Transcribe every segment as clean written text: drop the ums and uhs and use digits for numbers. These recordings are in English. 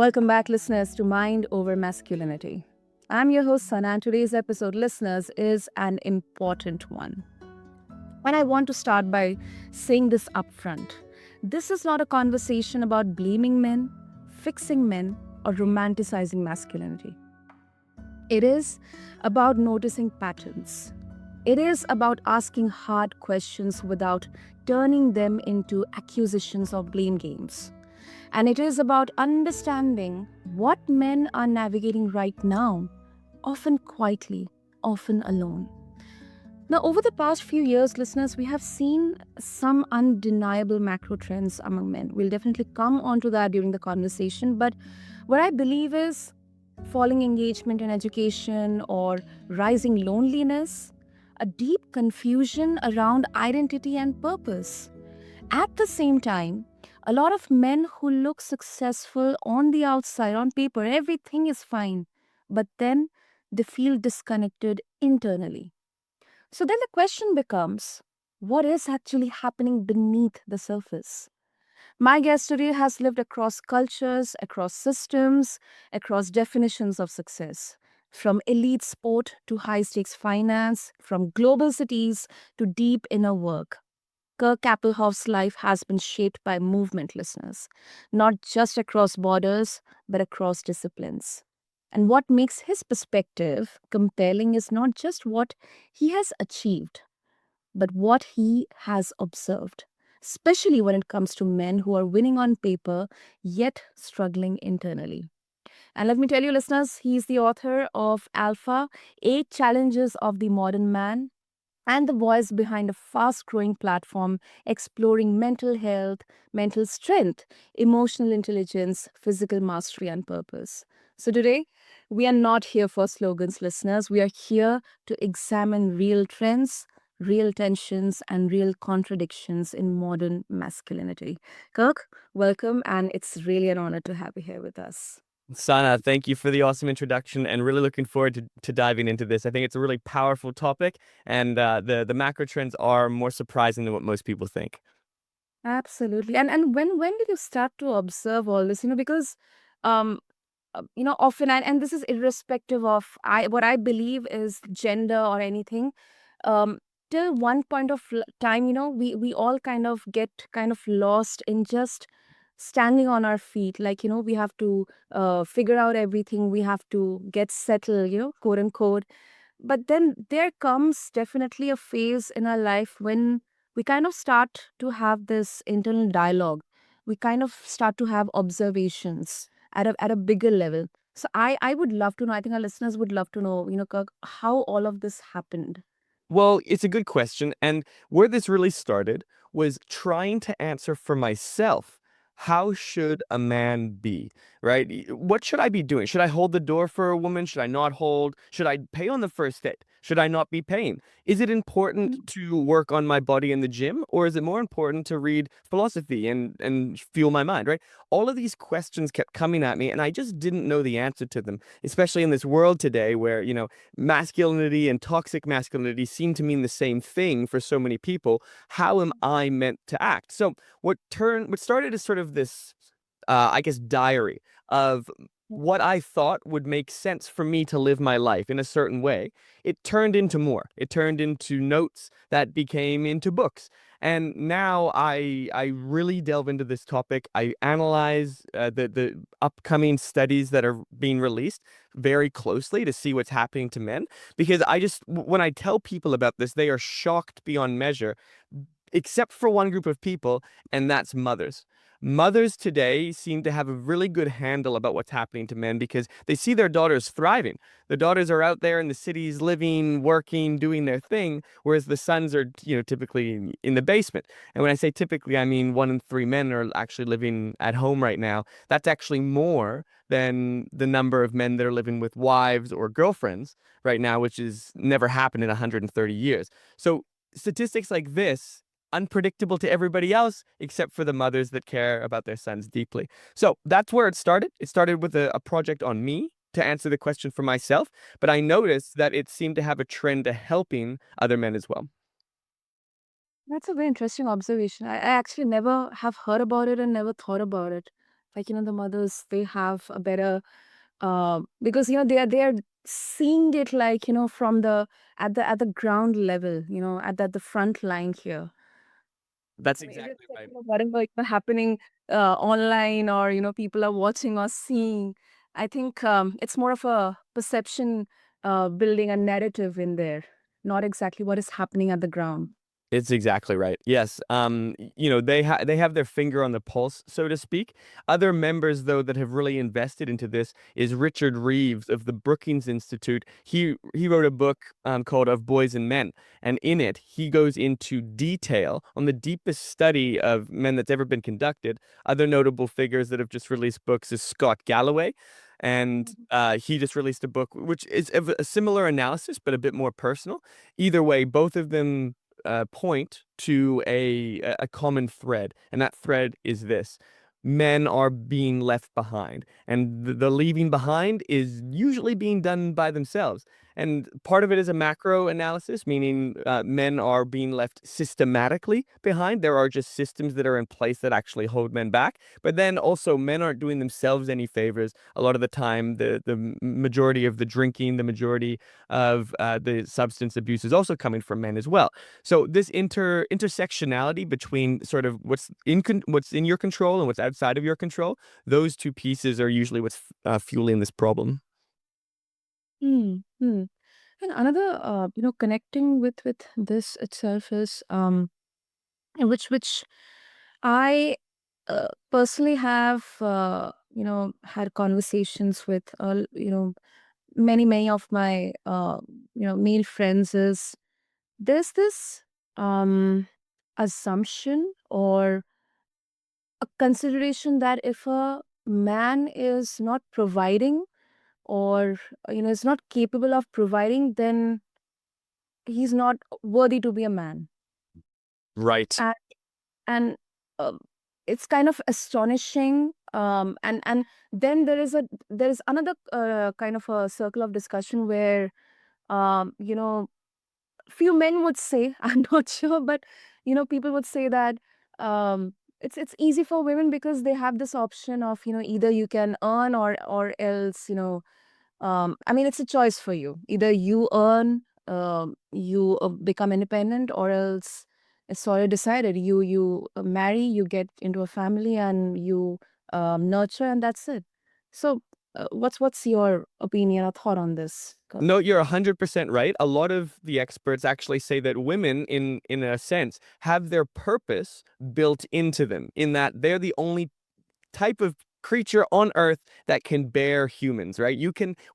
Welcome back, listeners, to Mind Over Masculinity. I'm your host, Sana, and today's episode, listeners, is an important one. And I want to start by saying this upfront. This is not a conversation about blaming men, fixing men, or romanticizing masculinity. It is about noticing patterns. It is about asking hard questions without turning them into accusations or blame games. And it is about understanding what men are navigating right now, often quietly, often alone. Now, over the past few years, listeners, we have seen some undeniable macro trends among men. We'll definitely come onto that during the conversation. But what I believe is falling engagement in education or rising loneliness, a deep confusion around identity and purpose. At the same time, a lot of men who look successful on the outside, on paper, everything is fine, but then they feel disconnected internally. So then the question becomes, what is actually happening beneath the surface? My guest today has lived across cultures, across systems, across definitions of success. From elite sport to high stakes finance, from global cities to deep inner work. Kirk Kappelhoff's life has been shaped by movement, listeners, not just across borders, but across disciplines. And what makes his perspective compelling is not just what he has achieved, but what he has observed, especially when it comes to men who are winning on paper yet struggling internally. And let me tell you, listeners, he's the author of Alpha: Eight Challenges of the Modern Man, and the voice behind a fast growing platform exploring mental health, mental strength, emotional intelligence, physical mastery, and purpose. So, today, we are not here for slogans, listeners. We are here to examine real trends, real tensions, and real contradictions in modern masculinity. Kirk, welcome, and it's really an honor to have you here with us. Sana, thank you for the awesome introduction and really looking forward to diving into this. I think it's a really powerful topic, and the macro trends are more surprising than what most people think. Absolutely. And when did you start to observe all this? Because um often, and this is irrespective of what I believe is gender or anything. um till one point of time, we all kind of get kind of lost in just standing on our feet, like, we have to figure out everything, we have to get settled, quote unquote. But then there comes definitely a phase in our life when we kind of start to have this internal dialogue. We kind of start to have observations at a bigger level. So I would love to know, I think our listeners would love to know, Kirk, how all of this happened. Well, it's a good question. And where this really started was trying to answer for myself. How should a man be, right? What should I be doing? Should I hold the door for a woman? Should I not hold? Should I pay on the first date? Should I not be paying? Is it important to work on my body in the gym, or is it more important to read philosophy and fuel my mind, right? All of these questions kept coming at me, and I just didn't know the answer to them, especially in this world today where, masculinity and toxic masculinity seem to mean the same thing for so many people. How am I meant to act? So what started as sort of this, I guess, diary of what I thought would make sense for me to live my life in a certain way. It turned into more. It turned into notes that became into books. And now I really delve into this topic. I analyze the upcoming studies that are being released very closely to see what's happening to men, because when I tell people about this, they are shocked beyond measure, except for one group of people, and that's mothers. Mothers today seem to have a really good handle about what's happening to men because they see their daughters thriving. The daughters are out there in the cities, living, working, doing their thing, whereas the sons are, typically in the basement. And when I say typically, I mean 1 in 3 men are actually living at home right now. That's actually more than the number of men that are living with wives or girlfriends right now, which has never happened in 130 years. So statistics like this, unpredictable to everybody else except for the mothers that care about their sons deeply. So that's where it started. It started with a project on me to answer the question for myself, but I noticed that it seemed to have a trend to helping other men as well. That's a very interesting observation. I actually never have heard about it and never thought about it. Like, the mothers, they have a better, because they are seeing it, like, from the at the ground level, at the front line here. That's I mean, exactly right. irrespective of whatever happening online, or people are watching or seeing, I think it's more of a perception, building a narrative in there, not exactly what is happening at the ground. It's exactly right. Yes. They have their finger on the pulse, so to speak. Other members, though, that have really invested into this is Richard Reeves of the Brookings Institute. He wrote a book called Of Boys and Men, and in it he goes into detail on the deepest study of men that's ever been conducted. Other notable figures that have just released books is Scott Galloway. And Mhm. he just released a book which is of a similar analysis, but a bit more personal. Either way, both of them point to a common thread, and that thread is this: men are being left behind, and the leaving behind is usually being done by themselves. And part of it is a macro analysis, meaning men are being left systematically behind. There are just systems that are in place that actually hold men back. But then also, men aren't doing themselves any favors. A lot of the time, the majority of the drinking, the majority of the substance abuse is also coming from men as well. So this intersectionality between sort of what's in your control and what's outside of your control, those two pieces are usually what's fueling this problem. Hmm. Hmm. And another, connecting with this itself is, which I personally have, had conversations with, many of my, male friends, is there's this assumption or a consideration that if a man is not providing, or is not capable of providing, then he's not worthy to be a man. Right. And um, it's kind of astonishing, and then there is another kind of a circle of discussion where, you know few men would say, I'm not sure, but people would say that, it's easy for women because they have this option of, either you can earn, or else, I mean, it's a choice for you. Either you earn, you become independent, or else it's already decided. You marry, you get into a family, and you nurture, and that's it. So, what's your opinion or thought on this, No, Kaushik? you're 100% right. A lot of the experts actually say that women, in a sense, have their purpose built into them, in that they're the only type of creature on earth that can bear humans, right?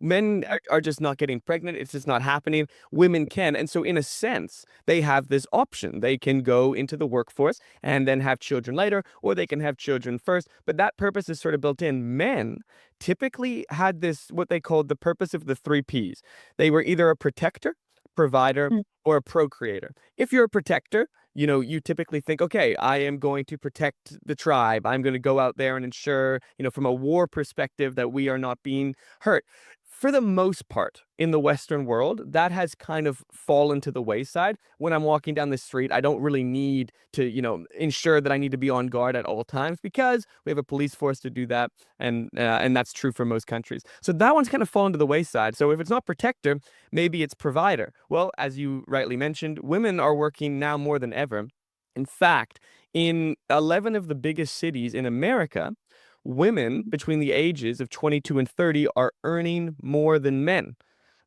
Men are just not getting pregnant. It's just not happening. Women can. And so, in a sense, they have this option. They can go into the workforce and then have children later, or they can have children first. But that purpose is sort of built in. Men typically had this, what they called the purpose of the three P's. They were either a protector, provider, Mm. or a procreator. If you're a protector, you typically think, okay, I am going to protect the tribe. I'm going to go out there and ensure, from a war perspective, that we are not being hurt. For the most part, in the Western world, that has kind of fallen to the wayside. When I'm walking down the street, I don't really need to, ensure that I need to be on guard at all times because we have a police force to do that, and that's true for most countries. So that one's kind of fallen to the wayside. So if it's not protector, maybe it's provider. Well, as you rightly mentioned, women are working now more than ever. In fact, in 11 of the biggest cities in America, women between the ages of 22 and 30 are earning more than men.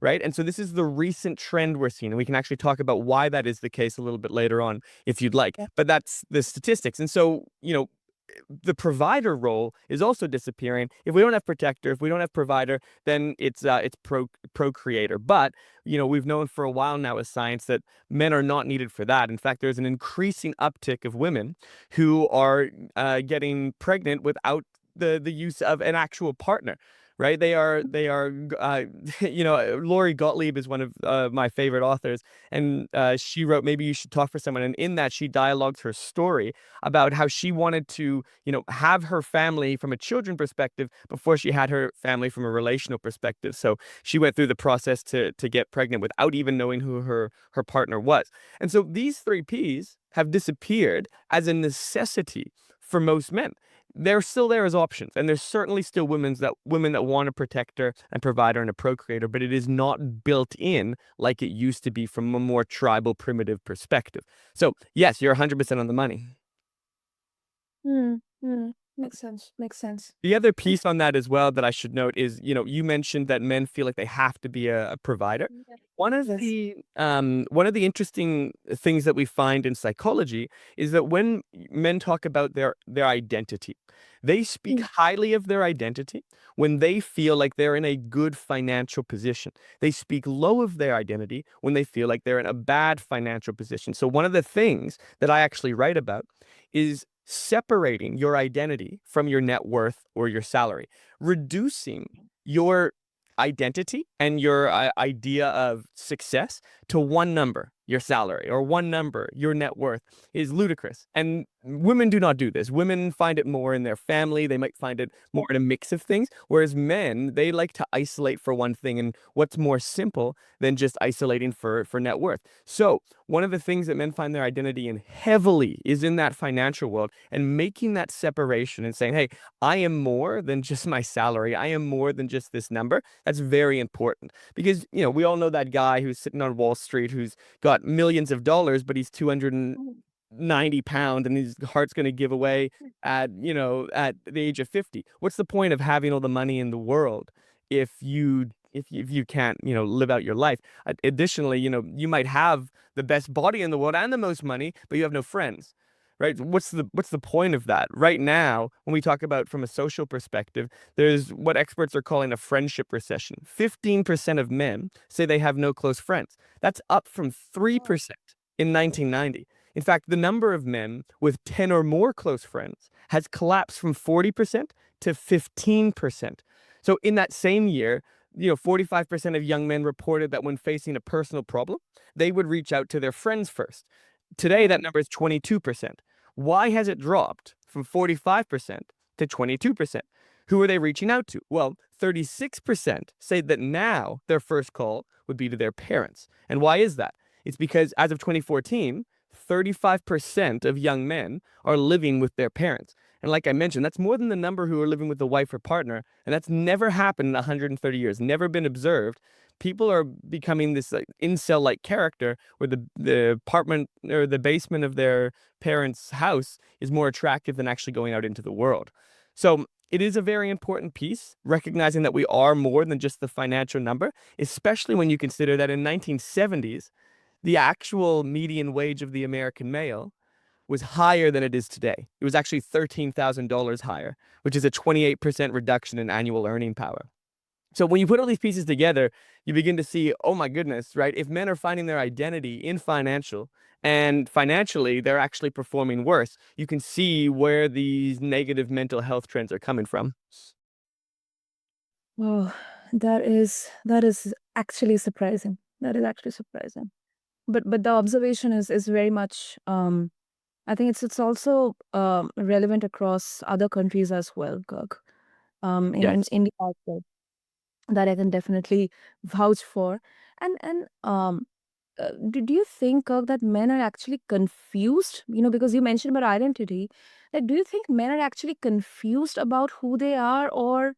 Right. And so this is the recent trend we're seeing. And we can actually talk about why that is the case a little bit later on if you'd like. Yeah. But that's the statistics. And so, the provider role is also disappearing. If we don't have protector, if we don't have provider, then it's procreator. But we've known for a while now as science that men are not needed for that. In fact, there's an increasing uptick of women who are getting pregnant without the use of an actual partner. Right? They are. Lori Gottlieb is one of my favorite authors, and she wrote "Maybe You Should Talk for Someone," and in that she dialogues her story about how she wanted to, have her family from a children perspective before she had her family from a relational perspective. So she went through the process to get pregnant without even knowing who her partner was. And so these three P's have disappeared as a necessity for most men. they're still there as options. And there's certainly still women that want a protector and provider and a procreator, but it is not built in like it used to be from a more tribal, primitive perspective. So yes, you're 100% on the money. Makes sense. Makes sense. The other piece on that as well that I should note is, you mentioned that men feel like they have to be a provider. Yeah. One of Yes. the interesting things that we find in psychology is that when men talk about their identity, they speak highly of their identity when they feel like they're in a good financial position. They speak low of their identity when they feel like they're in a bad financial position. So one of the things that I actually write about is separating your identity from your net worth or your salary, reducing your identity and your idea of success to one number, your salary, or one number, your net worth, is ludicrous. And women do not do this. Women find it more in their family. They might find it more in a mix of things. Whereas men, they like to isolate for one thing. And what's more simple than just isolating for net worth? So one of the things that men find their identity in heavily is in that financial world, and making that separation and saying, hey, I am more than just my salary. I am more than just this number. That's very important because, we all know that guy who's sitting on Wall Street who's got millions of dollars, but he's 290 pounds and his heart's going to give away at the age of 50. What's the point of having all the money in the world if you can't, live out your life? Additionally, you might have the best body in the world and the most money, but you have no friends. Right? What's the point of that? Right now, when we talk about from a social perspective, there's what experts are calling a friendship recession. 15% of men say they have no close friends. That's up from 3% in 1990. In fact, the number of men with 10 or more close friends has collapsed from 40% to 15%. So in that same year, 45% of young men reported that when facing a personal problem, they would reach out to their friends first. Today, that number is 22%. Why has it dropped from 45% to 22%? Who are they reaching out to? Well, 36% say that now their first call would be to their parents. And why is that? It's because as of 2014, 35% of young men are living with their parents. And like I mentioned, that's more than the number who are living with a wife or partner. And that's never happened in 130 years, never been observed. People are becoming this incel-like character where the apartment or the basement of their parents' house is more attractive than actually going out into the world. So it is a very important piece, recognizing that we are more than just the financial number, especially when you consider that in 1970s, the actual median wage of the American male was higher than it is today. It was actually $13,000 higher, which is a 28% reduction in annual earning power. So when you put all these pieces together, you begin to see, oh my goodness, right? If men are finding their identity in financial, and financially they're actually performing worse, you can see where these negative mental health trends are coming from. Oh, that is actually surprising. That is actually surprising. But the observation is very much I think it's also relevant across other countries as well, Kirk. In Yes. India as well, that I can definitely vouch for. And do you think, Kirk, that men are actually confused? Because you mentioned about identity. Like, do you think men are actually confused about who they are, or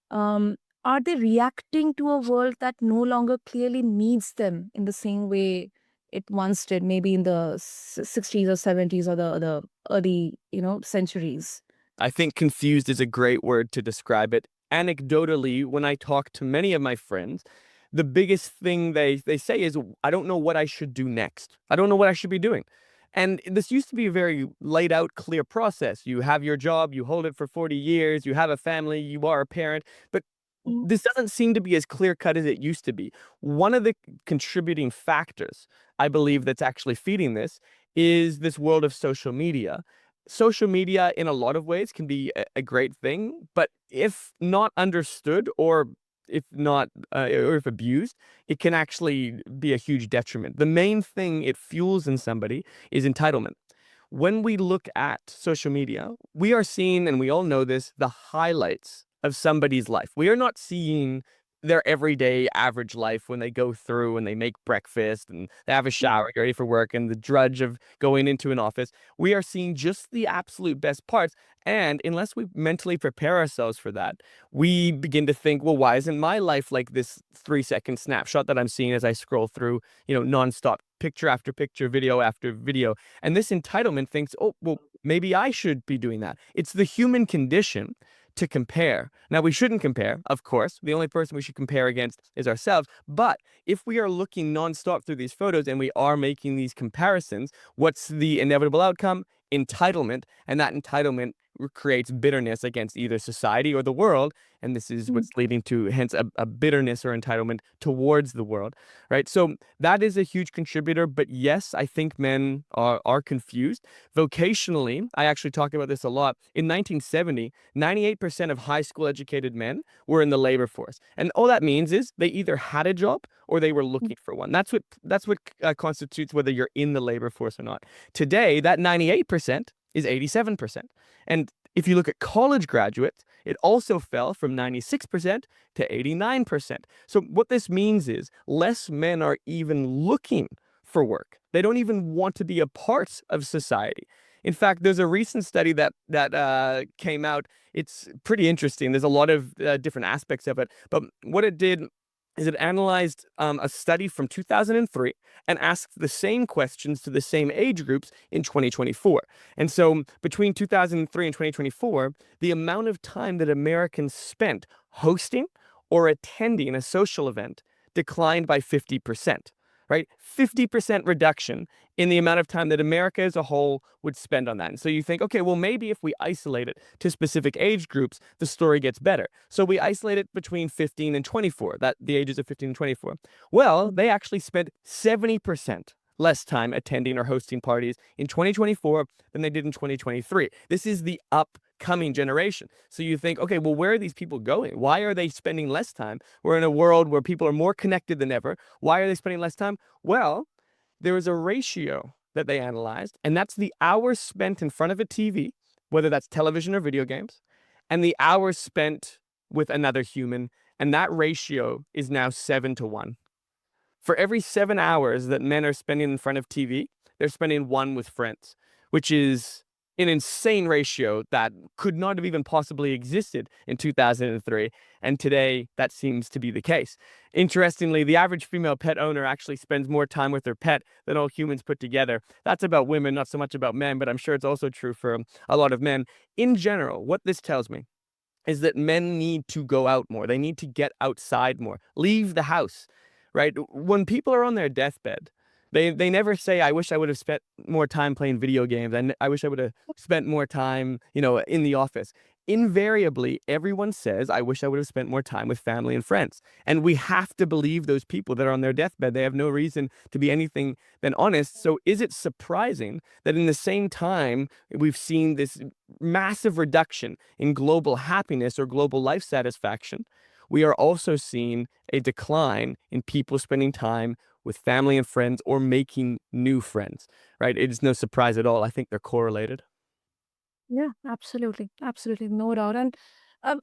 um, are they reacting to a world that no longer clearly needs them in the same way it once did, maybe in the 60s or 70s or the early, centuries? I think confused is a great word to describe it. Anecdotally, when I talk to many of my friends, the biggest thing they say is, I don't know what I should do next. I don't know what I should be doing. And this used to be a very laid out, clear process. You have your job, you hold it for 40 years, you have a family, you are a parent. But Mm. this doesn't seem to be as clear cut as it used to be. One of the contributing factors, I believe, that's actually feeding this is this world of social media. Social media, in a lot of ways, can be a great thing, but if not understood or if abused, it can actually be a huge detriment. The main thing it fuels in somebody is entitlement. When we look at social media, we are seeing, and we all know this, the highlights of somebody's life. We are not seeing their everyday average life when they go through and they make breakfast and they have a shower, get ready for work, and the drudge of going into an office. We are seeing just the absolute best parts. And unless we mentally prepare ourselves for that, we begin to think, well, why isn't my life like this 3-second snapshot that I'm seeing as I scroll through, nonstop picture after picture, video after video. And this entitlement thinks, oh, well, maybe I should be doing that. It's the human condition to compare. Now, we shouldn't compare, of course. The only person we should compare against is ourselves. But if we are looking nonstop through these photos and we are making these comparisons, what's the inevitable outcome? Entitlement. And that entitlement creates bitterness against either society or the world. And this is what's leading to, hence, a bitterness or entitlement towards the world, right? So that is a huge contributor. But yes, I think men are confused. Vocationally, I actually talk about this a lot. In 1970, 98% of high school educated men were in the labor force. And all that means is they either had a job or they were looking for one. That's what constitutes whether you're in the labor force or not. Today, that 98% is 87%. And if you look at college graduates, it also fell from 96% to 89%. So what this means is less men are even looking for work. They don't even want to be a part of society. In fact, there's a recent study that came out. It's pretty interesting. There's a lot of different aspects of it. But what it did is it analyzed a study from 2003 and asked the same questions to the same age groups in 2024. And so between 2003 and 2024, the amount of time that Americans spent hosting or attending a social event declined by 50%. Right? 50% reduction in the amount of time that America as a whole would spend on that. And so you think, okay, well, maybe if we isolate it to specific age groups, the story gets better. So we isolate it between 15 and 24, the ages of 15 and 24. Well, they actually spent 70% less time attending or hosting parties in 2024 than they did in 2023. This is the upcoming generation. So you think, okay, well, where are these people going? Why are they spending less time? We're in a world where people are more connected than ever. Why are they spending less time? Well, there is a ratio that they analyzed, and that's the hours spent in front of a TV, whether that's television or video games, and the hours spent with another human. And that ratio is now 7-1. For every 7 hours that men are spending in front of TV, they're spending 1 with friends, which is an insane ratio that could not have even possibly existed in 2003. And today, that seems to be the case. Interestingly, the average female pet owner actually spends more time with their pet than all humans put together. That's about women, not so much about men, but I'm sure it's also true for a lot of men. In general, what this tells me is that men need to go out more. They need to get outside more, leave the house, right? When people are on their deathbed, they never say, I wish I would have spent more time playing video games. I wish I would have spent more time, in the office. Invariably, everyone says, I wish I would have spent more time with family and friends. And we have to believe those people that are on their deathbed. They have no reason to be anything than honest. So is it surprising that in the same time, we've seen this massive reduction in global happiness or global life satisfaction? We are also seeing a decline in people spending time with family and friends or making new friends, right? It is no surprise at all. I think they're correlated. Yeah, absolutely. Absolutely. No doubt. And, I,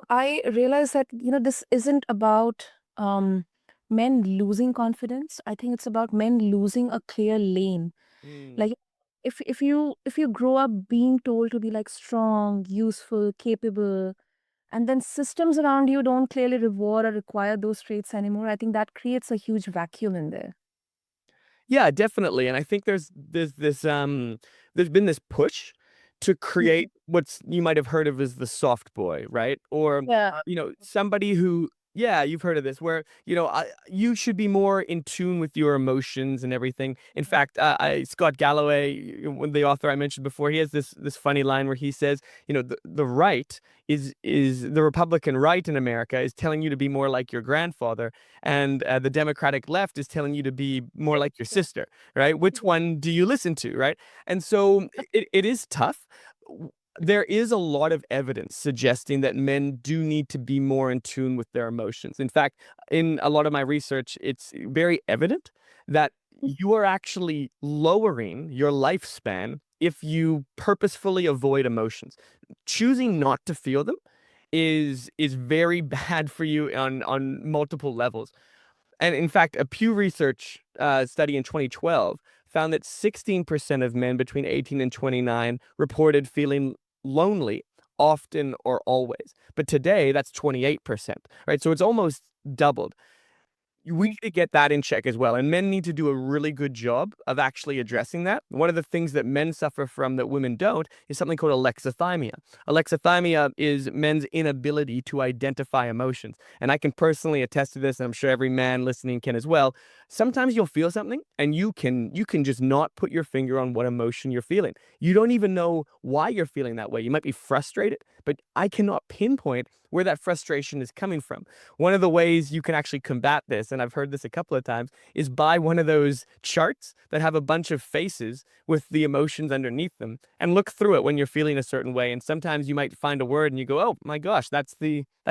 I realize that, this isn't about men losing confidence. I think it's about men losing a clear lane. Mm. Like if you grow up being told to be like strong, useful, capable, and then systems around you don't clearly reward or require those traits anymore, I think that creates a huge vacuum in there. Yeah, definitely. And I think there's been this push to Mhm. create what's you might have heard of as the soft boy, right? Or, Yeah. somebody who, yeah, you've heard of this, where, you should be more in tune with your emotions and everything. In fact, Scott Galloway, the author I mentioned before, he has this funny line where he says, the right is the Republican right in America is telling you to be more like your grandfather, and the Democratic left is telling you to be more like your sister, right? Which one do you listen to, right? And so it is tough. There is a lot of evidence suggesting that men do need to be more in tune with their emotions. In fact, in a lot of my research, it's very evident that you are actually lowering your lifespan if you purposefully avoid emotions. Choosing not to feel them is very bad for you on multiple levels. And in fact, a Pew Research study in 2012 found that 16% of men between 18 and 29 reported feeling lonely often or always. But today, that's 28%, right? So it's almost doubled. We need to get that in check as well. And men need to do a really good job of actually addressing that. One of the things that men suffer from that women don't is something called alexithymia. Alexithymia is men's inability to identify emotions. And I can personally attest to this, and I'm sure every man listening can as well. Sometimes you'll feel something and you can just not put your finger on what emotion you're feeling. You don't even know why you're feeling that way. You might be frustrated, but I cannot pinpoint where that frustration is coming from. One of the ways you can actually combat this, and I've heard this a couple of times, is buy one of those charts that have a bunch of faces with the emotions underneath them and look through it when you're feeling a certain way. And sometimes you might find a word and you go, oh my gosh, that's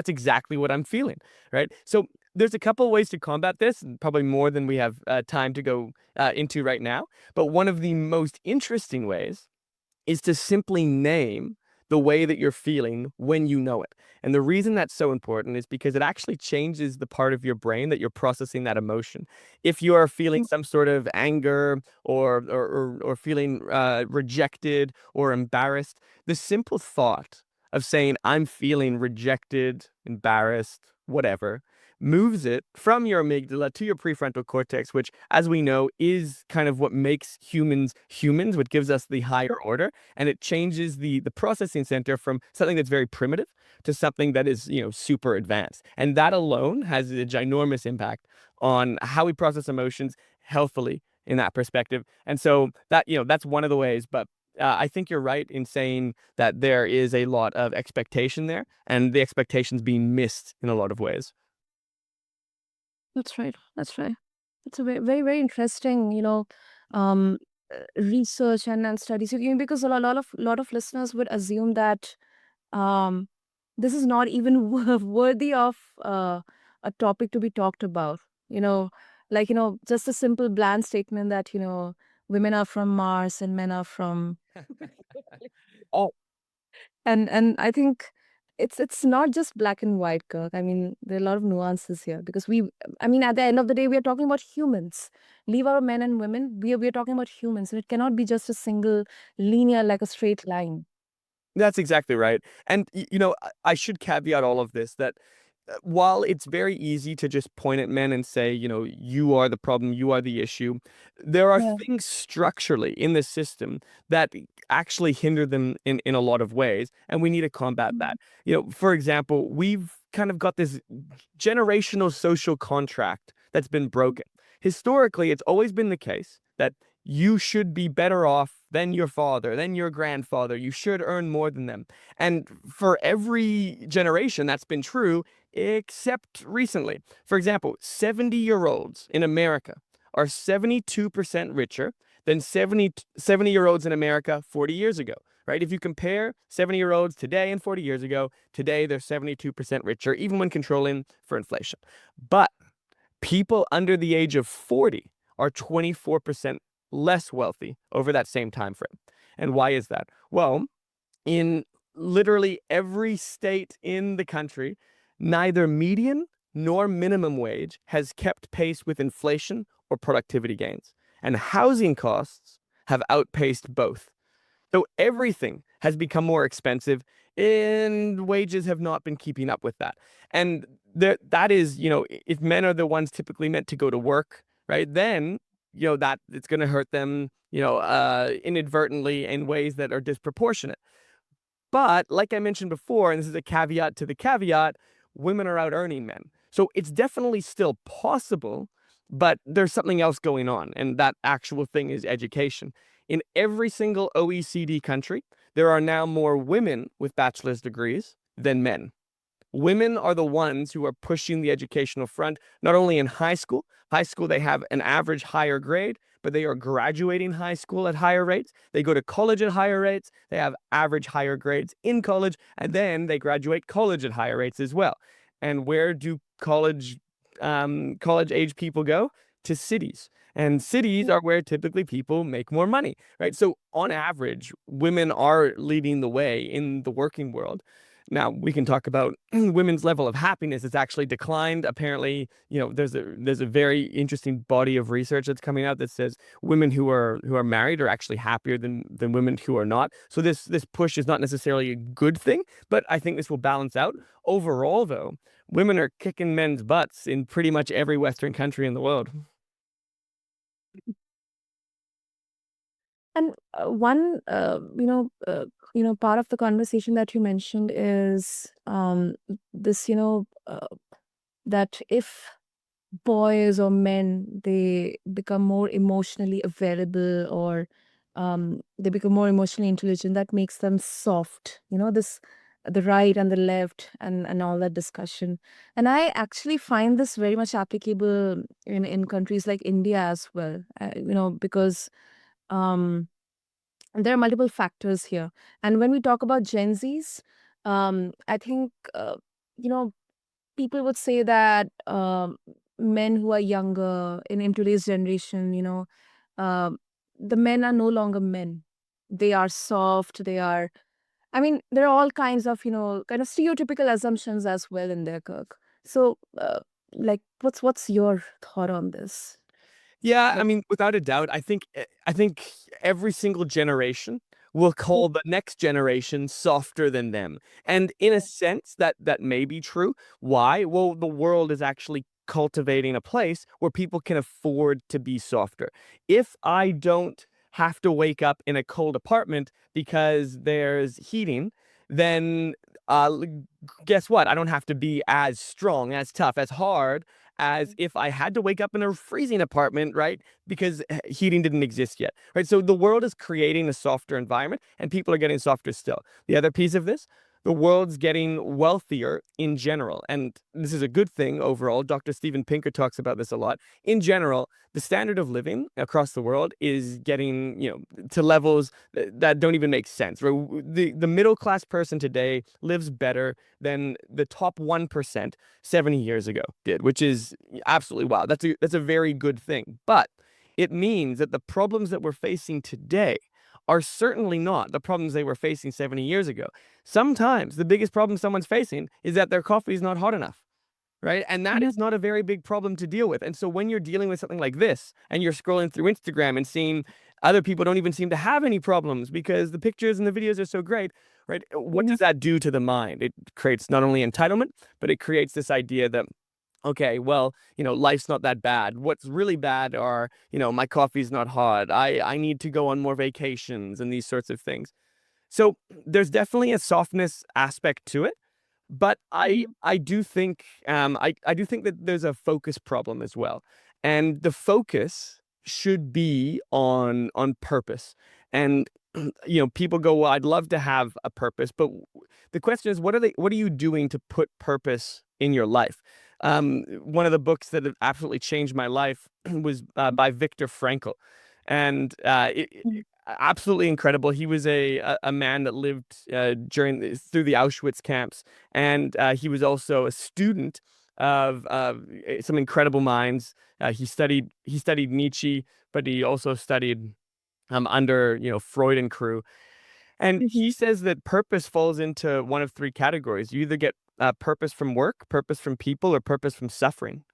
exactly what I'm feeling, right? So there's a couple of ways to combat this, and probably more than we have time to go into right now. But one of the most interesting ways is to simply name the way that you're feeling when you know it. And the reason that's so important is because it actually changes the part of your brain that you're processing that emotion. If you are feeling some sort of anger or feeling rejected or embarrassed, the simple thought of saying, I'm feeling rejected, embarrassed, whatever, moves it from your amygdala to your prefrontal cortex, which, as we know, is kind of what makes humans humans, what gives us the higher order. And it changes the processing center from something that's very primitive to something that is, super advanced. And that alone has a ginormous impact on how we process emotions healthily in that perspective. And so that's one of the ways. But I think you're right in saying that there is a lot of expectation there, and the expectations being missed in a lot of ways. That's right. That's right. It's a very, very, very interesting, um, research and studies. Because a lot of listeners would assume that um, this is not even worthy of a topic to be talked about. You know, just a simple bland statement that women are from Mars and men are from. Oh, And I think it's not just black and white, Kirk. I mean, there are a lot of nuances here because I mean, at the end of the day, we are talking about humans. Leave our men and women. We are talking about humans, and it cannot be just a single linear, like a straight line. that's exactly right. And I should caveat all of this that while it's very easy to just point at men and say, you are the problem, you are the issue, there are Yeah. things structurally in the system that actually hinder them in a lot of ways, and we need to combat Mm. that. For example, we've kind of got this generational social contract that's been broken. Historically, it's always been the case that you should be better off than your father, than your grandfather. You should earn more than them. And for every generation, that's been true, except recently. For example, 70-year-olds in America are 72% richer than 70-year-olds in America 40 years ago, right? If you compare 70-year-olds today and 40 years ago, today they're 72% richer, even when controlling for inflation. But people under the age of 40 are 24% less wealthy over that same time frame. And why is that? Well, in literally every state in the country, neither median nor minimum wage has kept pace with inflation or productivity gains. And housing costs have outpaced both. So everything has become more expensive and wages have not been keeping up with that. And that is, if men are the ones typically meant to go to work, right, then, that it's going to hurt them, inadvertently in ways that are disproportionate. But like I mentioned before, and this is a caveat to the caveat, women are out earning men. So it's definitely still possible, but there's something else going on. And that actual thing is education. In every single OECD country, there are now more women with bachelor's degrees than men. Women are the ones who are pushing the educational front, not only in high school. High school, they have an average higher grade, but they are graduating high school at higher rates. They go to college at higher rates. They have average higher grades in college, and then they graduate college at higher rates as well. And where do college age people go? To cities. And cities are where typically people make more money, right? So on average, women are leading the way in the working world. Now, we can talk about women's level of happiness. It's actually declined. Apparently, there's a very interesting body of research that's coming out that says women who are married are actually happier than women who are not. So this push is not necessarily a good thing, but I think this will balance out. Overall, though, women are kicking men's butts in pretty much every Western country in the world. And one, part of the conversation that you mentioned is this, that if boys or men they become more emotionally available, or they become more emotionally intelligent, that makes them soft. This, the right and the left, and all that discussion. And I actually find this very much applicable in countries like India as well. Because um there are multiple factors here. And when we talk about Gen Zs, I think, you know, people would say that men who are younger in today's generation, uh, the men are no longer men. They are soft. They are, I mean, there are all kinds of, kind of stereotypical assumptions as well in their, Kirk. So, like, what's your thought on this? Yeah, I Like, mean, without a doubt, I think every single generation will call the next generation softer than them. And in a sense, that may be true. Why? Well, the world is actually cultivating a place where people can afford to be softer. If I don't have to wake up in a cold apartment because there's heating, then guess what? I don't have to be as strong, as tough, as hard as if I had to wake up in a freezing apartment, right? Because heating didn't exist yet, right? So the world is creating a softer environment and people are getting softer still. The other piece of this, the world's getting wealthier in general. And this is a good thing overall. Dr. Steven Pinker talks about this a lot. In general, the standard of living across the world is getting, to levels that don't even make sense. Right? The middle class person today lives better than the top 1% 70 years ago did, which is absolutely wow. That's a very good thing. But it means that the problems that we're facing today are certainly not the problems they were facing 70 years ago. Sometimes the biggest problem someone's facing is that their coffee is not hot enough, right? And that Mhm. is not a very big problem to deal with. And so when you're dealing with something like this and you're scrolling through Instagram and seeing other people don't even seem to have any problems because the pictures and the videos are so great, right? What Mhm. does that do to the mind? It creates not only entitlement, but it creates this idea that okay, well, life's not that bad. What's really bad are, my coffee's not hot. I need to go on more vacations and these sorts of things. So there's definitely a softness aspect to it, but I Mhm. I do think I do think that there's a focus problem as well. And the focus should be on purpose. And people go, well, I'd love to have a purpose, but the question is, what are you doing to put purpose in your life? One of the books that have absolutely changed my life was by Viktor Frankl, and absolutely incredible. He was a man that lived through the Auschwitz camps, and he was also a student of some incredible minds. He studied Nietzsche, but he also studied under Freud and crew. And he says that purpose falls into one of three categories. You either get purpose from work, purpose from people, or purpose from suffering.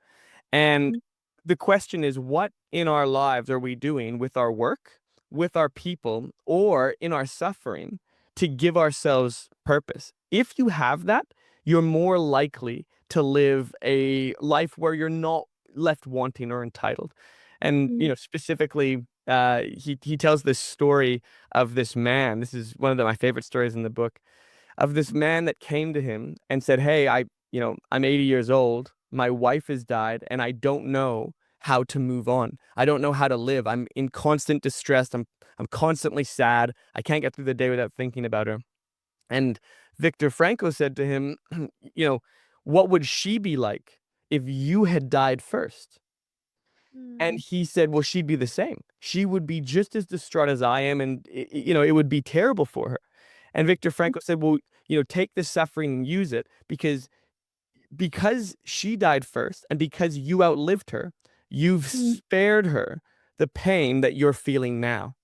And Mhm. the question is, what in our lives are we doing with our work, with our people, or in our suffering to give ourselves purpose? If you have that, you're more likely to live a life where you're not left wanting or entitled. And, Mhm. specifically, he tells this story of this man. This is one of my favorite stories in the book of this man that came to him and said, "Hey, I'm 80 years old. My wife has died, and I don't know how to move on. I don't know how to live. I'm in constant distress. I'm constantly sad. I can't get through the day without thinking about her." And Viktor Frankl said to him, "You know, what would she be like if you had died first?" And Mhm. he said, "Well, she'd be the same. She would be just as distraught as I am, and it would be terrible for her." And Viktor Frankl said, "Well, take this suffering and use it because she died first, and because you outlived her, you've Mhm. spared her the pain that you're feeling now."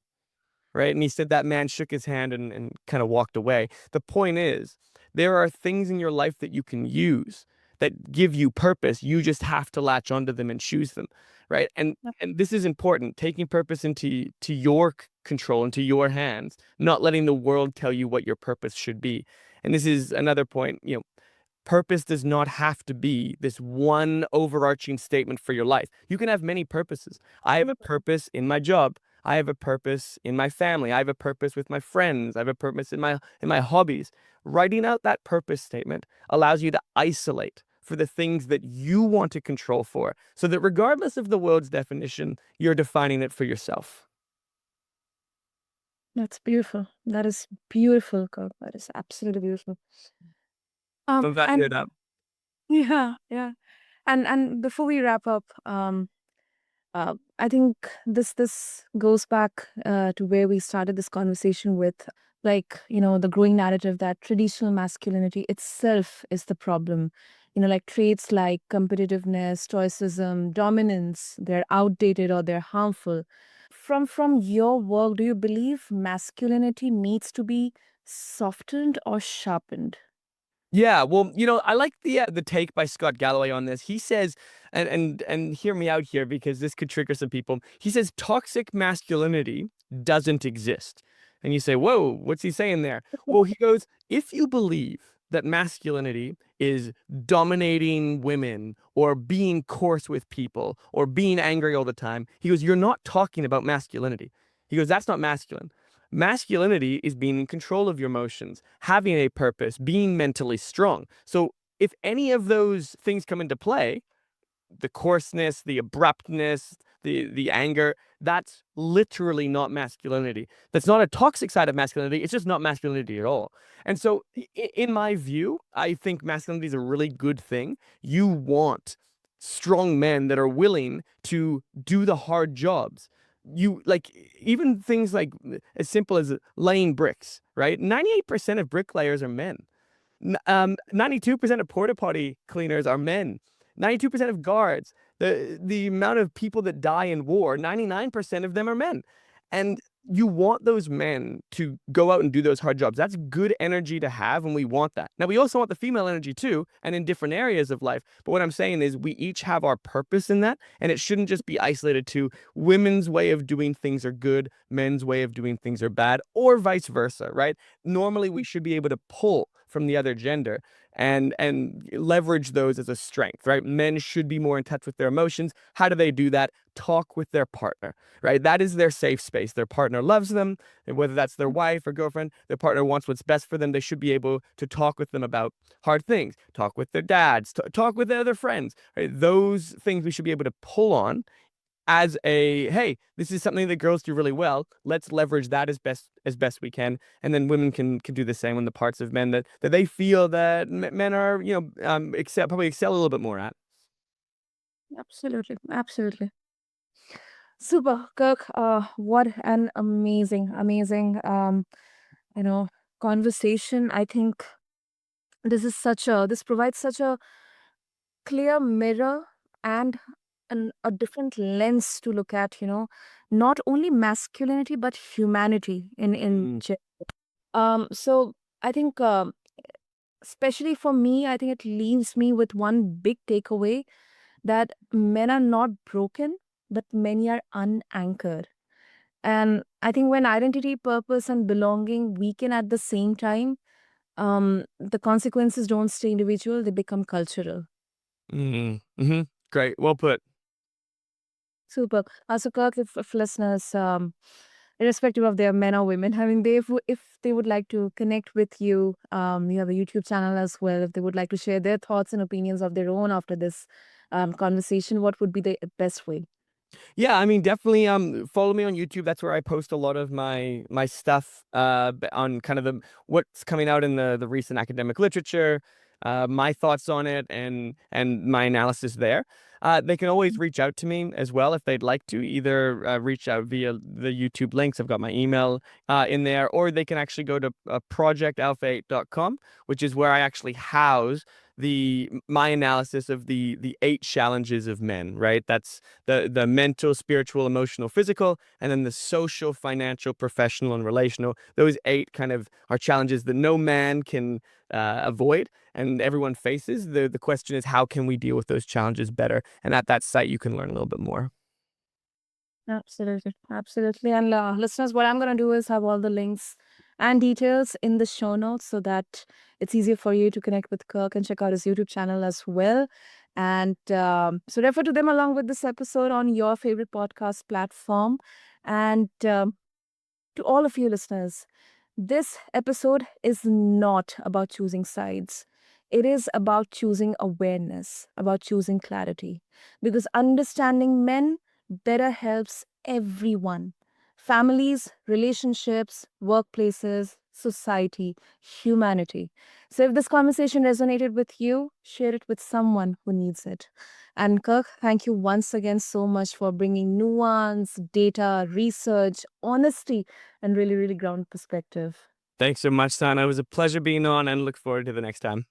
Right? And he said that man shook his hand and kind of walked away. The point is There are things in your life that you can use that give you purpose. You just have to latch onto them and choose them, right? And this is important, taking purpose into your control, into your hands, not letting the world tell you what your purpose should be. And this is another point, purpose does not have to be this one overarching statement for your life. You can have many purposes. I have a purpose in my job. I have a purpose in my family. I have a purpose with my friends. I have a purpose in my hobbies. Writing out that purpose statement allows you to isolate for the things that you want to control for, so that regardless of the world's definition, you're defining it for yourself. That's beautiful. That is beautiful, Kirk. That is absolutely beautiful. I'm glad to And hear that. yeah, yeah. And before we wrap up, I think this goes back to where we started this conversation with, like, the growing narrative that traditional masculinity itself is the problem. Like traits like competitiveness, stoicism, dominance, they're outdated or they're harmful. From your work, do you believe masculinity needs to be softened or sharpened? Yeah, well, I like the take by Scott Galloway on this. He says, and hear me out here because this could trigger some people. He says toxic masculinity doesn't exist. And you say, "Whoa, what's he saying there?" Well, he goes, "If you believe that masculinity is dominating women or being coarse with people or being angry all the time," he goes, "you're not talking about masculinity." He goes, "That's not masculine. Masculinity is being in control of your emotions, having a purpose, being mentally strong." So if any of those things come into play, the coarseness, the abruptness, the anger, that's literally not masculinity. That's not a toxic side of masculinity. It's just not masculinity at all. And so in my view, I think masculinity is a really good thing. You want strong men that are willing to do the hard jobs. You like even things like as simple as laying bricks, right? 98% of bricklayers are men. 92% of porta potty cleaners are men. 92% of guards. The amount of people that die in war, 99% of them are men. And you want those men to go out and do those hard jobs. That's good energy to have, and we want that. Now, we also want the female energy too, and in different areas of life. But what I'm saying is we each have our purpose in that, and it shouldn't just be isolated to women's way of doing things are good, men's way of doing things are bad, or vice versa, right? Normally, we should be able to pull from the other gender and leverage those as a strength, right? Men should be more in touch with their emotions. How do they do that? Talk with their partner, right? That is their safe space. Their partner loves them, and whether that's their wife or girlfriend, their partner wants what's best for them. They should be able to talk with them about hard things, talk with their dads, talk with their other friends, right? Those things we should be able to pull on as a, hey, this is something that girls do really well. Let's leverage that as best we can, and then women can do the same on the parts of men that they feel that men are probably excel a little bit more at. Absolutely, absolutely. Super, Kirk. What an amazing, you know, conversation. I think this provides such a clear mirror and a different lens to look at, not only masculinity but humanity in Mm. so I think, especially for me, I think it leaves me with one big takeaway, that men are not broken, but men are unanchored. And I think when identity, purpose, and belonging weaken at the same time, the consequences don't stay individual, they become cultural. Mm-hmm. Great. Well put. Super. So, Kirk, if listeners, irrespective of their men or women, I mean, if they would like to connect with you, you have a YouTube channel as well. If they would like to share their thoughts and opinions of their own after this conversation, what would be the best way? Yeah, I mean, definitely follow me on YouTube. That's where I post a lot of my stuff on kind of what's coming out in the recent academic literature, my thoughts on it, and my analysis there. They can always reach out to me as well if they'd like to, either reach out via the YouTube links. I've got my email in there, or they can actually go to projectalpha8.com, which is where I actually house my analysis of the 8 challenges of men, right? That's the mental, spiritual, emotional, physical, and then the social, financial, professional, and relational. Those 8 kind of are challenges that no man can avoid and everyone faces. The question is, how can we deal with those challenges better? And at that site, you can learn a little bit more. Absolutely. Absolutely. And listeners, what I'm going to do is have all the links and details in the show notes so that it's easier for you to connect with Kirk and check out his YouTube channel as well. And so refer to them along with this episode on your favorite podcast platform. And to all of you listeners, this episode is not about choosing sides. It is about choosing awareness, about choosing clarity. Because understanding men better helps everyone: families, relationships, workplaces, society, humanity. So if this conversation resonated with you, share it with someone who needs it. And Kirk, thank you once again so much for bringing nuance, data, research, honesty, and really, really ground perspective. Thanks so much, Sana. It was a pleasure being on and look forward to the next time.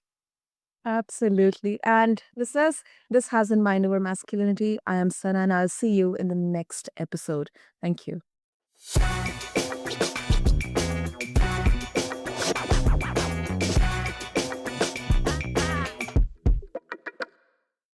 Absolutely. And this has been Mind Over Masculinity. I am Sana, and I'll see you in the next episode. Thank you.